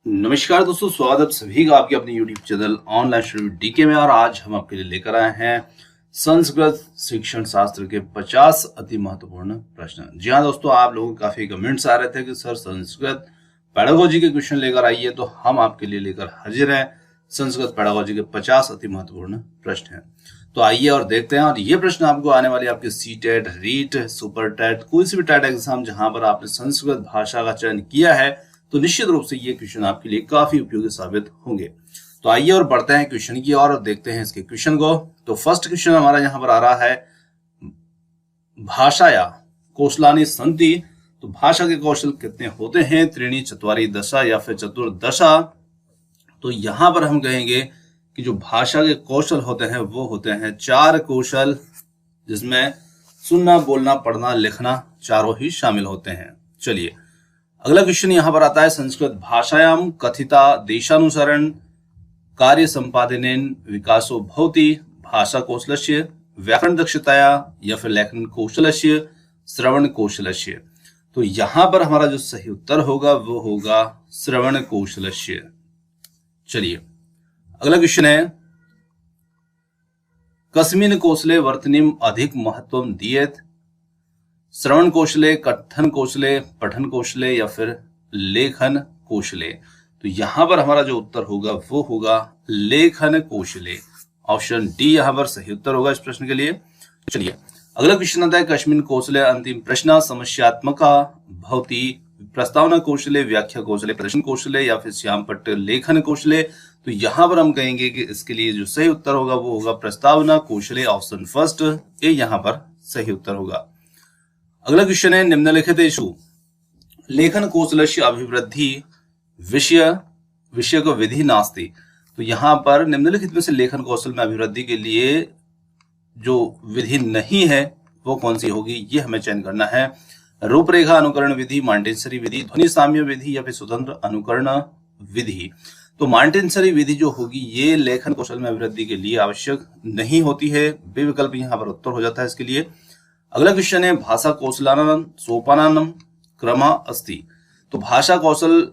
नमस्कार दोस्तों, स्वागत है सभी का आपके अपने YouTube channel online study DK में। और आज हम आपके लिए लेकर आए हैं संस्कृत शिक्षण शास्त्र के 50 अति महत्वपूर्ण प्रश्न। जी हाँ दोस्तों, आप लोगों के काफी कमेंट्स आ रहे थे कि सर संस्कृत पेडागोजी के क्वेश्चन लेकर आइए, तो हम आपके लिए लेकर हाजिर हैं। संस्कृत पेडागोजी के 50 अति महत्वपूर्ण प्रश्न हैं, तो आइए और देखते हैं। और ये प्रश्न आपको आने वाले आपके सीटेट, रीट, सुपर टेट, कोई सी भी टेट एग्जाम जहां पर आपने संस्कृत भाषा का चयन किया है, तो निश्चित रूप से ये क्वेश्चन आपके लिए काफी उपयोगी साबित होंगे। तो आइए और बढ़ते हैं क्वेश्चन की ओर और देखते हैं इसके क्वेश्चन को। तो फर्स्ट क्वेश्चन हमारा यहाँ पर आ रहा है, भाषाया कौशलानि सन्ति। तो भाषा के कौशल कितने होते हैं? त्रीणि, चत्वारि, दशा या फिर चतुर्दशा। तो यहां पर हम कहेंगे कि जो भाषा के कौशल होते हैं वो होते हैं 4 कौशल, जिसमें सुनना, बोलना, पढ़ना, लिखना चारों ही शामिल होते हैं। चलिए अगला क्वेश्चन यहां पर आता है, संस्कृत भाषायाम कथिता देशानुसरण कार्य संपादनेन विकासो भवति भाषा कौशलस्य, व्याकरण दक्षताया या फिर लेखन कौशलस्य, श्रवण कौशलस्य। तो यहां पर हमारा जो सही उत्तर होगा वो होगा श्रवण कौशलस्य। चलिए अगला क्वेश्चन है, कस्मिन् कौशले वर्तनीम अधिक महत्व दियेत? श्रवण कौशले, कथन कौशले, पठन कौशले या फिर लेखन कौशले। तो यहां पर हमारा जो उत्तर होगा वो होगा लेखन कौशले। ऑप्शन डी यहां पर सही उत्तर होगा इस प्रश्न के लिए। चलिए अगला क्वेश्चन आता है, कस्मिन् कौशले अंतिम प्रश्न समस्यात्मका भवति? प्रस्तावना कौशले, व्याख्या कौशले, प्रश्न कौशले या फिर श्यामपट्ट लेखन कौशले। तो यहां पर हम कहेंगे कि इसके लिए जो सही उत्तर होगा वो होगा प्रस्तावना कौशले। ऑप्शन फर्स्ट ये यहां पर सही उत्तर होगा। अगला क्वेश्चन है, निम्नलिखितेषु लेखन कौशलस्य अभिवृद्धि विषय को विधि नास्ति। तो यहां पर निम्नलिखित में से लेखन कौशल में अभिवृद्धि के लिए जो विधि नहीं है वो कौन सी होगी, ये हमें चयन करना है। रूपरेखा अनुकरण विधि, मॉन्टेसरी विधि, ध्वनि साम्य विधि या फिर स्वतंत्र अनुकरण विधि। तो मॉन्टेसरी विधि जो होगी ये लेखन कौशल में अभिवृद्धि के लिए आवश्यक नहीं होती है, बेविकल्प यहाँ पर उत्तर हो जाता है इसके लिए। अगला क्वेश्चन है, भाषा कौशलानां सोपानानां क्रम अस्ति। तो भाषा कौशल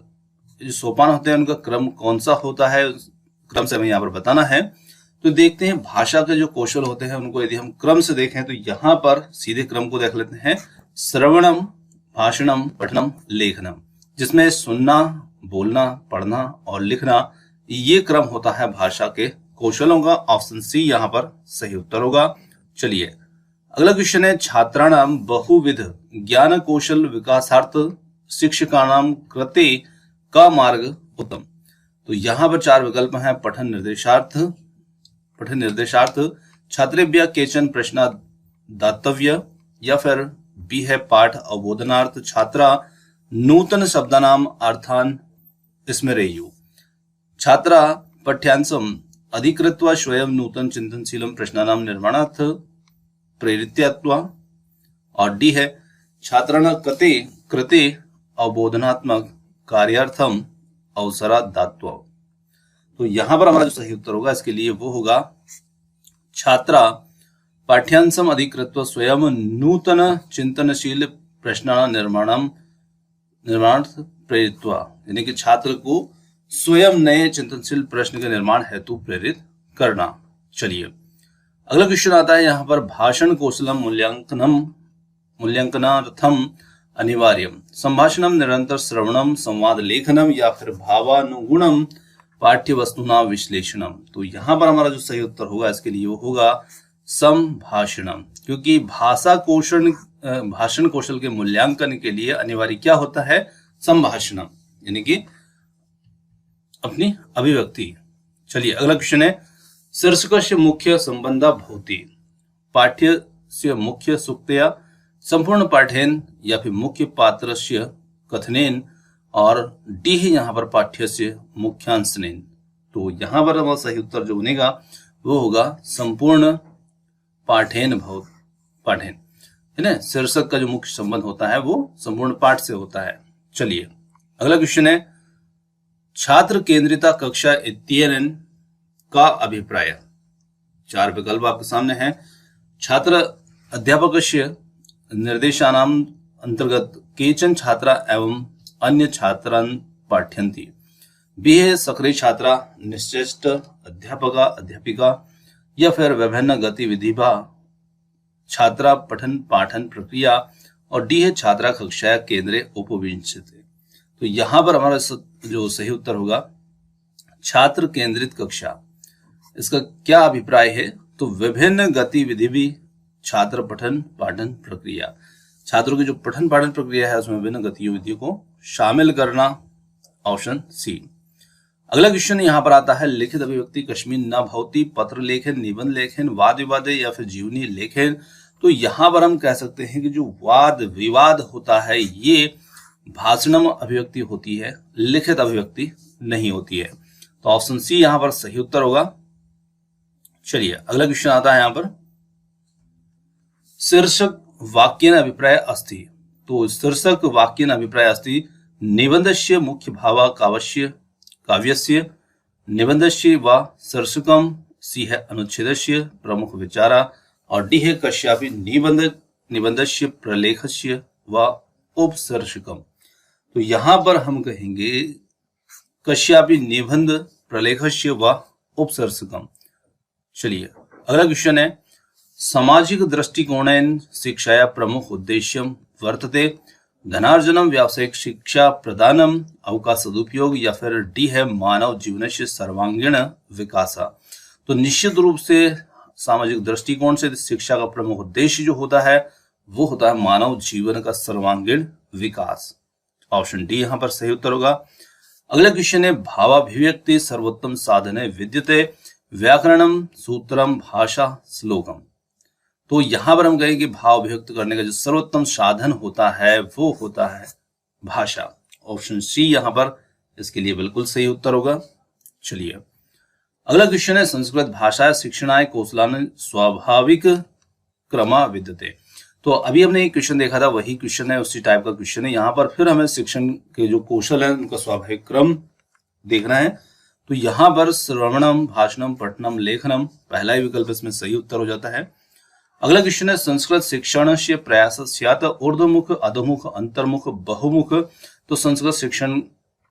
जो सोपान होते हैं उनका क्रम कौन सा होता है, क्रम से हमें यहाँ पर बताना है। तो देखते हैं भाषा के जो कौशल होते हैं उनको यदि हम क्रम से देखें तो यहाँ पर सीधे क्रम को देख लेते हैं, श्रवणम, भाषणम, पठनम, लेखनम, जिसमें सुनना, बोलना, पढ़ना और लिखना ये क्रम होता है भाषा के कौशलों का। ऑप्शन सी यहाँ पर सही उत्तर होगा। चलिए अगला क्वेश्चन है, छात्राणाम बहुविध ज्ञान कौशल विकासार्थ शिक्षकाणाम कृते का मार्ग उत्तम। तो यहाँ पर 4 विकल्प हैं, पठन निर्देशार्थ, छात्रेभ्यः केचन प्रश्न दातव्य या फिर बी है पाठ अवबोधनार्थ, छात्रा नूतन शब्दानाम अर्थान स्मरेयु, छात्रा पाठ्यांशम अधिकृत्वा स्वयं नूतन चिंतनशीलम प्रश्नानाम निर्माणार्थ प्रेरित्वा, और डी है छात्राणां कृते अवबोधनात्मक कार्यार्थम अवसरा दात्वा। तो यहां पर हमारा जो सही उत्तर होगा इसके लिए वो होगा छात्रा पाठ्यांशम अधिकृत्वा स्वयं नूतन चिंतनशील प्रश्नानां निर्माणार्थ प्रेरित्वा, यानी कि छात्र को स्वयं नए चिंतनशील प्रश्न के निर्माण हेतु प्रेरित करना। चलिए अगला क्वेश्चन आता है यहाँ पर, भाषण कौशलम मूल्यांकनार्थम अनिवार्यम संभाषणम, निरंतर श्रवणम, संवाद लेखनम या फिर भावानुगुणम पाठ्य वस्तुना विश्लेषणम। तो यहाँ पर हमारा जो सही उत्तर होगा इसके लिए वो होगा संभाषणम, क्योंकि भाषण कौशल के मूल्यांकन के लिए अनिवार्य क्या होता है? संभाषणम, यानी कि अपनी अभिव्यक्ति। चलिए अगला क्वेश्चन है, शीर्षकस्य मुख्य संबंधा भवति पाठ्यस्य मुख्य सूक्तया, संपूर्ण पाठेन या फिर मुख्य पात्रस्य कथनेन, और डी है यहाँ पर पाठ्यस्य मुख्यांशनेन। तो यहाँ पर हमारा सही उत्तर जो बनेगा वो होगा संपूर्ण पाठेन पाठेन, है ना। शीर्षक का जो मुख्य संबंध होता है वो संपूर्ण पाठ से होता है। चलिए अगला क्वेश्चन है, छात्र केंद्रिता कक्षा इत्यनेन का अभिप्राय। 4 विकल्प आपके सामने हैं, छात्र अध्यापकस्य निर्देशानाम अंतर्गत केचन छात्रा एवं अन्य छात्रान् पाठ्यन्ति। बी है सक्रिय छात्रा, निश्चेष्ट अध्यापका अध्यापिका या फिर विभिन्न गतिविधि छात्रा पठन पाठन प्रक्रिया, और डी है छात्रा कक्षा केंद्र उपविंशति। तो यहां पर हमारा जो सही उत्तर होगा छात्र केंद्रित कक्षा। इसका क्या अभिप्राय है? तो विभिन्न गतिविधि भी छात्र पठन पाठन प्रक्रिया, छात्रों की जो पठन पाठन प्रक्रिया है उसमें विभिन्न गतिविधियों को शामिल करना, ऑप्शन सी। अगला क्वेश्चन यहाँ पर आता है लिखित अभिव्यक्ति कश्मीर न भवती, पत्र लेखन, निबंध लेखन, वाद विवाद या फिर जीवनी लेखन। तो यहाँ पर हम कह सकते हैं कि जो वाद विवाद होता है ये भाषणम अभिव्यक्ति होती है, लिखित अभिव्यक्ति नहीं होती है। तो ऑप्शन सी यहाँ पर सही उत्तर होगा। चलिए अगला क्वेश्चन आता है यहाँ पर शीर्षक वाक्येन अभिप्राय अस्ति। तो शीर्षक वाक्येन अभिप्राय अस्ति निबंधस्य मुख्य भाव काव्यस्य, निबंधस्य व शीर्षकम, सी है अनुच्छेदस्य प्रमुख विचारा, और डी है कस्यापि निबंधस्य प्रलेखस्य व उपशीर्षकम। तो यहां पर हम कहेंगे कस्यापि निबंध प्रलेखस्य व उपशीर्षकम। चलिए अगला क्वेश्चन है सामाजिक दृष्टिकोणेन शिक्षाया प्रमुख उद्देश्यम वर्तते, धनार्जनम, व्यावसायिक शिक्षा प्रदानम, अवकाश सदुपयोग या फिर डी है मानव जीवन से सर्वांगीण विकास। तो निश्चित रूप से सामाजिक दृष्टिकोण से शिक्षा का प्रमुख उद्देश्य जो होता है वो होता है मानव जीवन का सर्वांगीण विकास। ऑप्शन डी यहां पर सही उत्तर होगा। अगला क्वेश्चन है भावाभिव्यक्ति सर्वोत्तम साधन विद्यते, व्याकरणम, सूत्रम, भाषा, श्लोकम। तो यहां पर हम कहें कि भाव अभिव्यक्त करने का जो सर्वोत्तम साधन होता है वो होता है भाषा। ऑप्शन सी यहां पर इसके लिए बिल्कुल सही उत्तर होगा। चलिए अगला क्वेश्चन है संस्कृत भाषा शिक्षणाय कौशलान स्वाभाविक क्रमा विद्यते। तो अभी हमने एक क्वेश्चन देखा था वही क्वेश्चन है, उसी टाइप का क्वेश्चन है। यहाँ पर फिर हमें शिक्षण के जो कौशल है उनका स्वाभाविक क्रम देखना है। तो यहाँ पर श्रवणम, भाषणम, पठनम, लेखनम पहला ही विकल्प इसमें सही उत्तर हो जाता है। अगला क्वेश्चन है संस्कृत शिक्षण से प्रयास स्यात् ऊर्ध्वमुख, अधोमुख, अंतर्मुख, बहुमुख। तो संस्कृत शिक्षण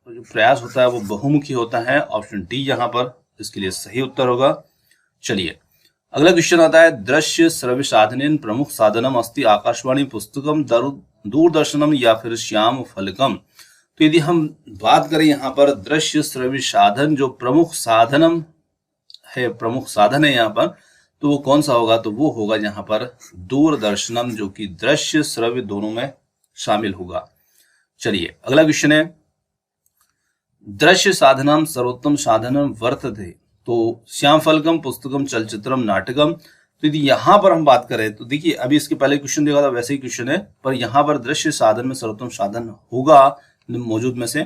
जो प्रयास होता है वो बहुमुखी होता है। ऑप्शन डी यहाँ पर इसके लिए सही उत्तर होगा। चलिए अगला क्वेश्चन आता है दृश्य श्रव्य साधनेन प्रमुख साधनम अस्ति आकाशवाणी, पुस्तकम, दूरदर्शनम या फिर श्याम फलकम। तो यदि हम बात करें यहाँ पर दृश्य श्रव्य साधन जो प्रमुख साधन है यहाँ पर, तो वो कौन सा होगा? तो वो होगा यहाँ पर दूरदर्शनम, जो कि दृश्य श्रव्य दोनों में शामिल होगा। चलिए अगला क्वेश्चन है दृश्य साधनम सर्वोत्तम साधनम वर्तते। तो श्याम फलकम, पुस्तकम, चलचित्रम, नाटकम। तो यदि यहाँ पर हम बात करें तो देखिए अभी इसके पहले क्वेश्चन देखा था वैसे ही क्वेश्चन है, पर यहाँ पर दृश्य साधन में सर्वोत्तम साधन होगा मौजूद में से।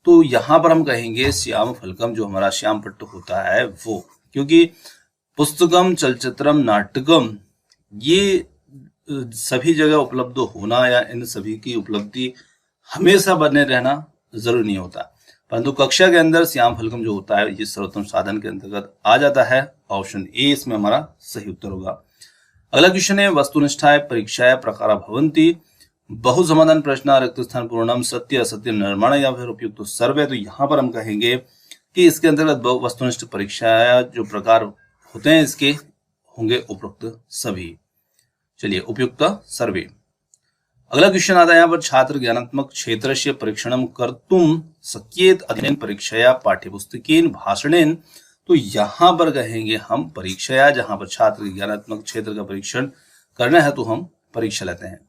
तो यहाँ पर हम कहेंगे श्याम फलकम, जो हमारा श्याम पट्ट होता है वो, क्योंकि पुस्तकम, चलचित्रम, नाटकम ये सभी जगह उपलब्ध होना या इन सभी की उपलब्धि हमेशा बने रहना जरूरी नहीं होता, परंतु कक्षा के अंदर श्याम फलकम जो होता है ये सर्वोत्तम साधन के अंतर्गत आ जाता है। ऑप्शन ए इसमें हमारा सही उत्तर होगा। अगला क्वेश्चन है वस्तुनिष्ठाय परीक्षाएं प्रकारा भवंती, बहु समाधान प्रश्न, रिक्त स्थान पूर्णम, सत्य असत्य निर्माण या फिर उपयुक्त सर्वे। तो यहाँ पर हम कहेंगे कि इसके अंतर्गत वस्तुनिष्ठ परीक्षाएं जो प्रकार होते हैं इसके होंगे उपरोक्त सभी। चलिए उपयुक्त सर्वे। अगला क्वेश्चन आता है यहाँ पर छात्र ज्ञानात्मक क्षेत्र से परीक्षणम कर्तुम शक्येत अध्ययन परीक्षया पाठ्यपुस्तकेन भाषणेन। तो यहाँ पर कहेंगे हम परीक्षया, जहां पर छात्र ज्ञानात्मक क्षेत्र का परीक्षण करना है तो हम परीक्षा लेते हैं।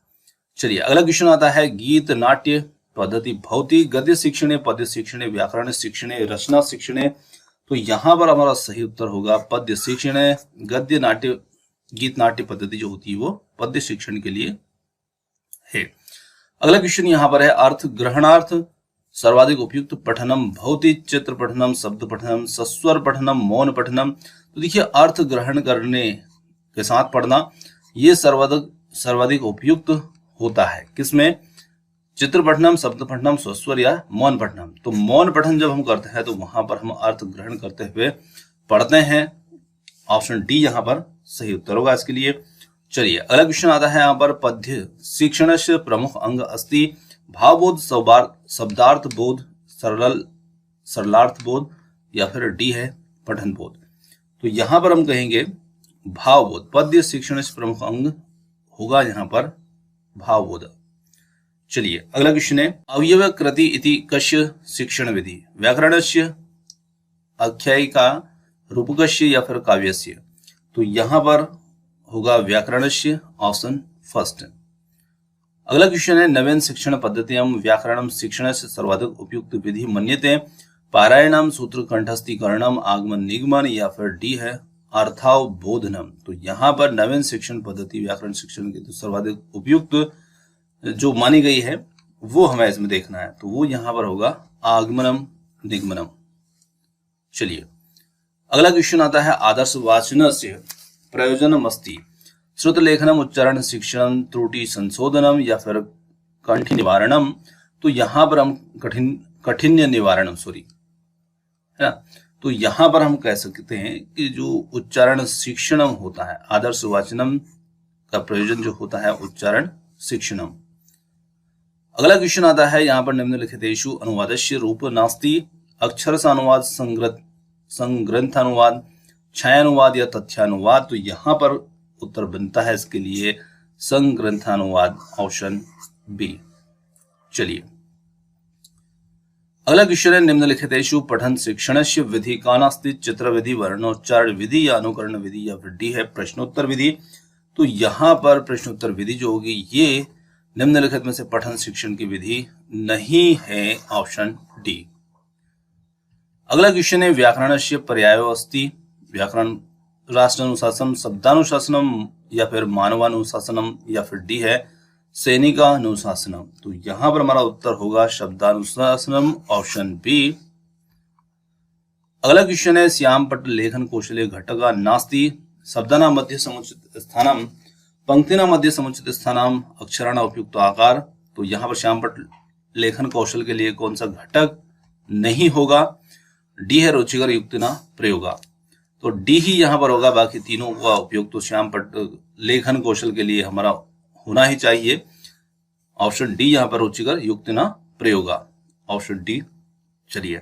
चलिए अगला क्वेश्चन आता है गीत नाट्य पद्धति भौतिक, गद्य शिक्षणे, पद्य शिक्षणे, व्याकरण शिक्षणे, रचना शिक्षणे। तो यहाँ पर हमारा सही उत्तर होगा पद्य शिक्षणे। गद्य नाट्य गीत नाट्य पद्धति जो होती है वो पद्य शिक्षण के लिए है। अगला क्वेश्चन यहाँ पर है अर्थ ग्रहणार्थ सर्वाधिक उपयुक्त पठनम भौतिक, चित्र पठनम, शब्द पठनम, सस्वर पठनम, मौन पठनम। तो देखिए अर्थ ग्रहण करने के साथ पढ़ना ये सर्वाधिक उपयुक्त होता है। किसमें? चित्र पठनम, शब्द पठनम, स्वस्वर या मौन पठनम। तो मौन पठन जब हम करते हैं तो वहां पर हम अर्थ ग्रहण करते हुए पढ़ते हैं। ऑप्शन डी यहाँ पर सही उत्तर होगा इसके लिए। चलिए अगला क्वेश्चन आता है यहाँ पर पद्य शिक्षण से प्रमुख अंग अस्ति भावबोध, शब्दार्थ बोध, सरलार्थ बोध या फिर डी है पठन बोध। तो यहां पर हम कहेंगे भाव बोध। पद्य शिक्षण से प्रमुख अंग होगा यहाँ पर भाव बोध। चलिए अगला क्वेश्चन है अवयव कृति इति कस्य शिक्षण विधि, व्याकरणस्य, आख्यायिका, रूपकस्य या फिर काव्यस्य। तो यहां पर होगा व्याकरणस्य, ऑप्शन फर्स्ट। अगला क्वेश्चन है नवीन शिक्षण पद्धतियां व्याकरणम शिक्षणस्य सर्वाधिक उपयुक्त विधि मन्यते, पारायणम, सूत्र कंठस्थीकरणम, आगमन निगमन या फिर डी है अर्थावबोधनम। तो यहाँ पर नवीन शिक्षण पद्धति व्याकरण शिक्षण की तो सर्वाधिक उपयुक्त जो मानी गई है वो हमें इसमें देखना है। तो वो यहाँ पर होगा आगमनम निगमनम। चलिए अगला क्वेश्चन आता है आदर्श वाचनस्य प्रयोजनम अस्ति, श्रुत लेखनम, उच्चारण शिक्षण, त्रुटि संशोधनम या फिर कंठ निवारणम। तो यहाँ पर हम कठिन्य निवारणम है ना। तो यहां पर हम कह सकते हैं कि जो उच्चारण शिक्षणम होता है, आदर्श वाचनम का प्रयोजन जो होता है उच्चारण शिक्षणम। अगला क्वेश्चन आता है यहाँ पर निम्नलिखितेषु अनुवादस्य रूप नास्ति, अक्षरश अनुवाद, संग्रंथानुवाद, छायानुवाद या तथ्यानुवाद। तो यहाँ पर उत्तर बनता है इसके लिए संग्रंथानुवाद, ऑप्शन बी। चलिए अगला क्वेश्चन है निम्नलिखितेषु पठन शिक्षणस्य विधि का नास्ति, चित्र विधि, वर्णोच्चारण विधि या अनुकरण विधि या फिर डी है प्रश्नोत्तर विधि। तो यहाँ पर प्रश्नोत्तर विधि जो होगी ये निम्नलिखित में से पठन शिक्षण की विधि नहीं है, ऑप्शन डी। अगला क्वेश्चन है व्याकरणस्य पर्यायो अस्ति, व्याकरण राष्ट्रानुशासन, शब्दानुशासनम या फिर मानवानुशासनम या फिर डी है सैनिकानुशासनम। तो यहां पर हमारा उत्तर होगा शब्दानुशासनम, ऑप्शन बी। अगला क्वेश्चन है श्याम पट लेखन कौशल्य घटका नास्ति, शब्दाना मध्य समुचित स्थानम, पंक्तिना मध्य समुचित स्थानम, अक्षराणा उपयुक्त आकार। तो यहाँ पर श्याम पट लेखन कौशल के लिए कौन सा घटक नहीं होगा, डी है रुचिकर युक्तिना प्रयोगा। तो डी ही यहाँ पर होगा, बाकी तीनों का उपयोग तो श्याम पट लेखन कौशल के लिए हमारा होना ही चाहिए। ऑप्शन डी यहाँ पर रुचिकर युक्तिना प्रयोगा, ऑप्शन डी। चलिए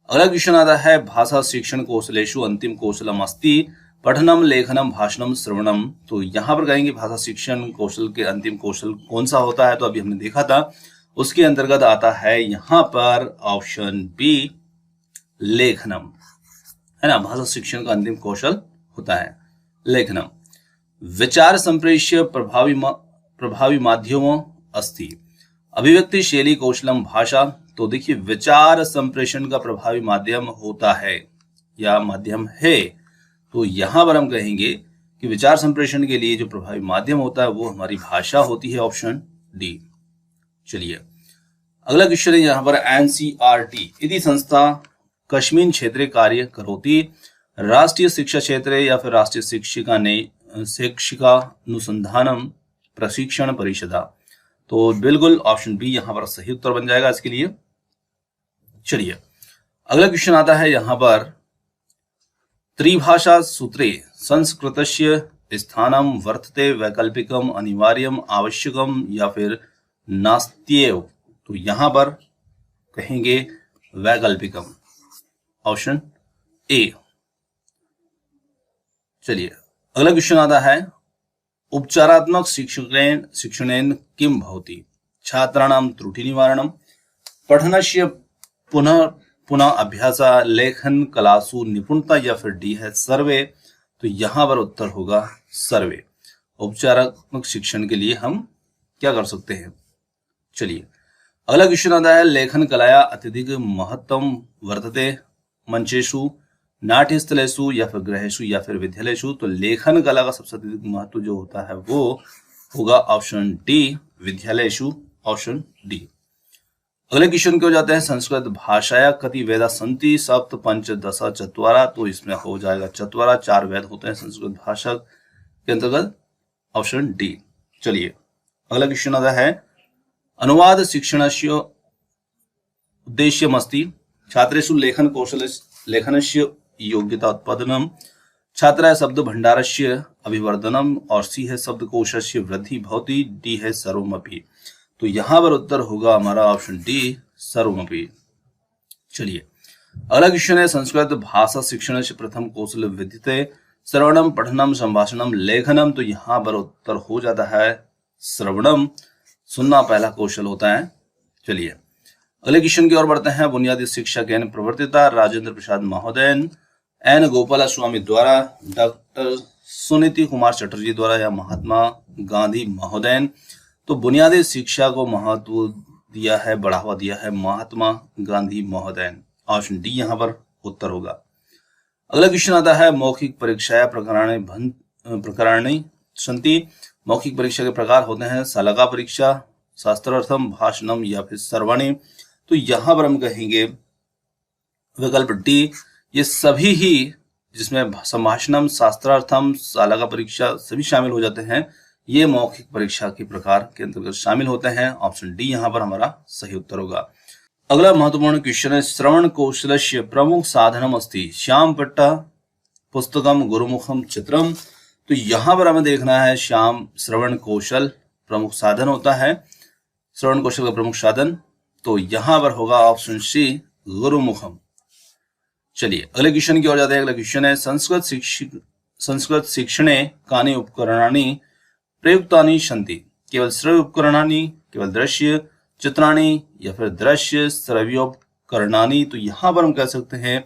अगला क्वेश्चन आता है भाषा शिक्षण कौशलेषु अंतिम कौशलम अस्ति, पठनम, लेखनम, भाषणम, श्रवणम। तो यहाँ पर कहेंगे भाषा शिक्षण कौशल के अंतिम कौशल कौन सा होता है, तो अभी हमने देखा था उसके अंतर्गत आता है यहाँ पर ऑप्शन बी लेखनम, है ना। भाषा शिक्षण का अंतिम कौशल होता है लेखनम। विचार संप्रेष्य प्रभावी माध्यमों अस्ति, अभिव्यक्ति शैली कौशलम भाषा। तो देखिए विचार संप्रेषण का प्रभावी माध्यम होता है या माध्यम है, तो यहां पर हम कहेंगे कि विचार संप्रेषण के लिए जो प्रभावी माध्यम होता है वो हमारी भाषा होती है, ऑप्शन डी। चलिए अगला क्वेश्चन है यहाँ पर एनसीईआरटी इति संस्था कस्मिन् क्षेत्रे कार्य करोति, राष्ट्रीय शिक्षा क्षेत्र या फिर राष्ट्रीय शिक्षिकानुसंधानम प्रशिक्षण परिषदा। तो बिल्कुल ऑप्शन बी यहाँ पर सही उत्तर बन जाएगा इसके लिए। चलिए अगला क्वेश्चन आता है यहाँ पर त्रिभाषा सूत्रे संस्कृतस्य स्थानम वर्तते, वैकल्पिकम, अनिवार्यम, आवश्यकम या फिर नास्त्येव। तो यहां पर कहेंगे वैकल्पिकम, ऑप्शन ए। चलिए अगला क्वेश्चन आता है उपचारात्मक शिक्षणेन किम भवति, छात्राणां त्रुटि निवारणम, पठनस्य पुनः अभ्यास, लेखन कलासु निपुणता या फिर डी है सर्वे। तो यहां पर उत्तर होगा सर्वे। उपचारात्मक शिक्षण के लिए हम क्या कर सकते हैं। चलिए अगला क्वेश्चन आता है लेखन कलाया अत्यधिक महत्तम वर्तते, मंचेषु, नाट्यस्थलेषु या फिर गृहेषु या फिर विद्यालयेषु। तो लेखन कला का सबसे अधिक महत्व जो होता है वो होगा ऑप्शन डी, विद्यालयेषु, ऑप्शन डी। अगले क्वेश्चन के हो जाते हैं संस्कृत भाषाया कति वेदा संति, सप्त, पंच, दश, चत्वारा। तो इसमें हो जाएगा चत्वारा, 4 वेद होते हैं संस्कृत भाषा के अंतर्गत, ऑप्शन डी। चलिए अगला क्वेश्चन आता है अनुवाद शिक्षणस्य उद्देश्यमस्ति, छात्रेषु लेखन कौशल लेखनस्य योग्यता उत्पादनम, छात्राय शब्द भंडारस्य अभिवर्धनम और सी है शब्दकोशस्य वृद्धि भवति, डी है सर्वमपि। तो यहां पर उत्तर होगा हमारा ऑप्शन डी, सर्वमपि। चलिए अगला क्वेश्चन है संस्कृत भाषा शिक्षण से प्रथम कौशल विद्यते श्रवणम पठनम संभाषणम लेखनम। तो यहाँ पर उत्तर हो जाता है श्रवणम, सुनना पहला कौशल होता है। चलिए अगले क्वेश्चन की ओर बढ़ते हैं। बुनियादी शिक्षा के प्रवर्तिता राजेंद्र प्रसाद महोदय, एन गोपाला स्वामी द्वारा, डॉक्टर सुनीति कुमार चटर्जी द्वारा या महात्मा गांधी महोदय। तो बुनियादी शिक्षा को महत्व दिया है, बढ़ावा दिया है महात्मा गांधी महोदय। ऑप्शन डी यहाँ पर उत्तर होगा। अगला क्वेश्चन आता है मौखिक परीक्षा प्रकाराणि सन्ति। मौखिक परीक्षा के प्रकार होते हैं शालका परीक्षा, शास्त्रार्थम, भाषणम या फिर सर्वाणी। तो यहाँ पर हम कहेंगे विकल्प डी, ये सभी ही जिसमें संभाषणम, शास्त्रार्थम, शालका परीक्षा सभी शामिल हो जाते हैं, ये मौखिक परीक्षा के प्रकार के अंतर्गत शामिल होते हैं। ऑप्शन डी यहाँ पर हमारा सही उत्तर होगा। अगला महत्वपूर्ण क्वेश्चन है श्रवण कौशलस्य प्रमुख साधनम अस्ति श्याम पट्टा पुस्तकम गुरुमुखम चित्रम। तो यहाँ पर हमें देखना है श्याम श्रवण कौशल प्रमुख साधन होता है, श्रवण कौशल का प्रमुख साधन। तो यहाँ पर होगा ऑप्शन सी गुरुमुखम। चलिए अगले क्वेश्चन की ओर जाते हैं। अगला क्वेश्चन है संस्कृत शिक्षणे कानि उपकरणानि प्रयुक्तानि सन्ति। केवल श्रव्य उपकरणानि, केवल दृश्य चित्राणी या फिर दृश्य श्रव्योपकरणानि। तो यहाँ पर हम कह सकते हैं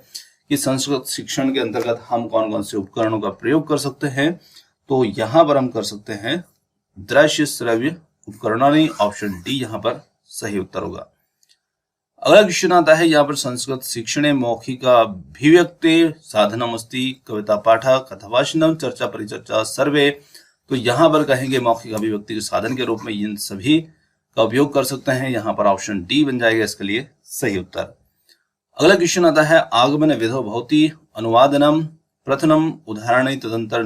कि संस्कृत शिक्षण के अंतर्गत हम कौन कौन से उपकरणों का प्रयोग कर सकते हैं। तो यहाँ पर हम कर सकते हैं दृश्य श्रव्य उपकरणानि। ऑप्शन डी यहाँ पर सही उत्तर होगा। अगला क्वेश्चन आता है यहाँ पर संस्कृत शिक्षणे मौखिकाभिव्यक्ति साधनमस्ति कविता पाठ कथाभाषणम चर्चा परिचर्चा सर्वे। तो यहाँ पर कहेंगे मौखिक अभिव्यक्ति के साधन के रूप में इन सभी का उपयोग कर सकते हैं। यहाँ पर ऑप्शन डी बन जाएगा इसके लिए सही उत्तर। अगला क्वेश्चन आता है आगमन विधो भवति अनुवादनम प्रथम उदाहरणी तदंतर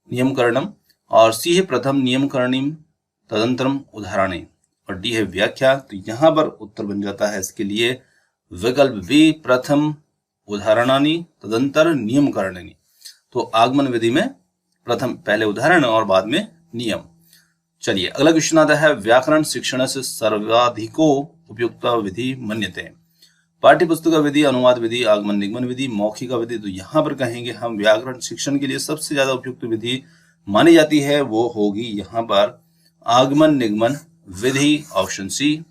नियमकरणम, और सी है प्रथम नियमकरणी तदंतरम उदाहरणी, और डी है व्याख्या। तो यहाँ पर उत्तर बन जाता है इसके लिए विकल्प बी प्रथम उदाहरणानि तदंतर नियमकरणी। तो आगमन विधि में प्रथम पहले उदाहरण और बाद में नियम। चलिए अगला क्वेश्चन आता है व्याकरण शिक्षण से सर्वाधिको उपयुक्त विधि मन्यते। पाठ्य पुस्तक विधि, अनुवाद विधि, आगमन निगमन विधि, मौखिक विधि। तो यहाँ पर कहेंगे हम व्याकरण शिक्षण के लिए सबसे ज्यादा उपयुक्त विधि मानी जाती है वो होगी यहाँ पर आगमन निगमन विधि। Option C.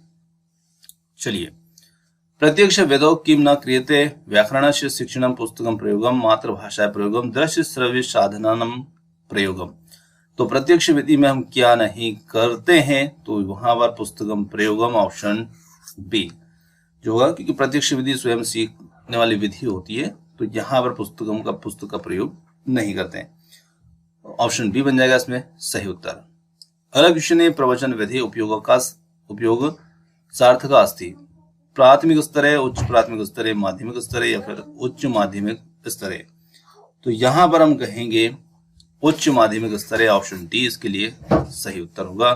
चलिए प्रत्यक्ष वेदो किम न क्रियते व्याकरणस्य शिक्षणम पुस्तकम प्रयोगम मातृभाषा प्रयोगम दृश्य श्रव्य साधनम प्रयोगम। तो प्रत्यक्ष विधि में हम क्या नहीं करते हैं, तो वहां पर पुस्तकम प्रयोगम ऑप्शन बी जो होगा, क्योंकि प्रत्यक्ष विधि स्वयं सीखने वाली विधि होती है। तो यहाँ पर पुस्तक का प्रयोग नहीं करते हैं। ऑप्शन बी बन जाएगा इसमें सही उत्तर। अगला क्वेश्चन है प्रवचन विधि उपयोग सार्थक अस्ति प्राथमिक स्तरे, उच्च प्राथमिक स्तरे, माध्यमिक स्तरे या फिर उच्च माध्यमिक स्तरे। तो यहाँ पर हम कहेंगे उच्च माध्यमिक स्तरे। ऑप्शन डी इसके लिए सही उत्तर होगा।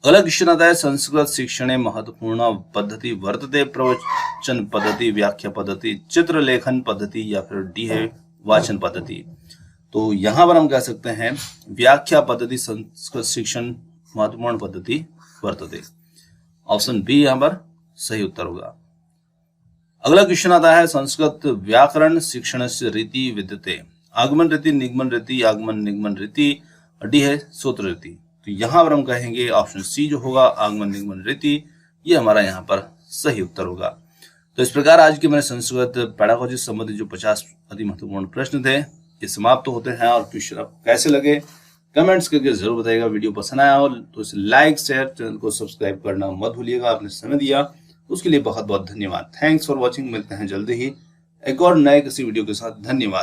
अगला क्वेश्चन आता है संस्कृत शिक्षणे महत्वपूर्ण पद्धति वर्तते प्रवचन पद्धति, व्याख्या पद्धति, चित्र लेखन पद्धति या फिर डी है वाचन पद्धति। तो यहाँ पर हम कह सकते हैं व्याख्या पद्धति संस्कृत शिक्षण महत्वपूर्ण पद्धति वर्तते। ऑप्शन बी यहाँ पर सही उत्तर होगा। अगला क्वेश्चन आता है संस्कृत व्याकरण शिक्षण से रीति विद्यते आगमन रीति, निगमन रीति, आगमन निगमन रीति, डी है सूत्र रीति। तो यहाँ पर हम कहेंगे ऑप्शन सी जो होगा आगमन निगमन रीति, ये हमारा यहाँ पर सही उत्तर होगा। तो इस प्रकार आज के मेरे संस्कृत पेडागोजी से संबंधित जो 50 अति महत्वपूर्ण प्रश्न थे ये समाप्त होते हैं। और क्वेश्चन आपको कैसे लगे कमेंट्स करके जरूर बताइएगा। वीडियो पसंद आया हो तो इसे लाइक शेयर, चैनल को सब्सक्राइब करना मत भूलिएगा। आपने समय दिया उसके लिए बहुत बहुत धन्यवाद। Thanks for watching. मिलते हैं जल्दी ही एक और नए किसी वीडियो के साथ। धन्यवाद।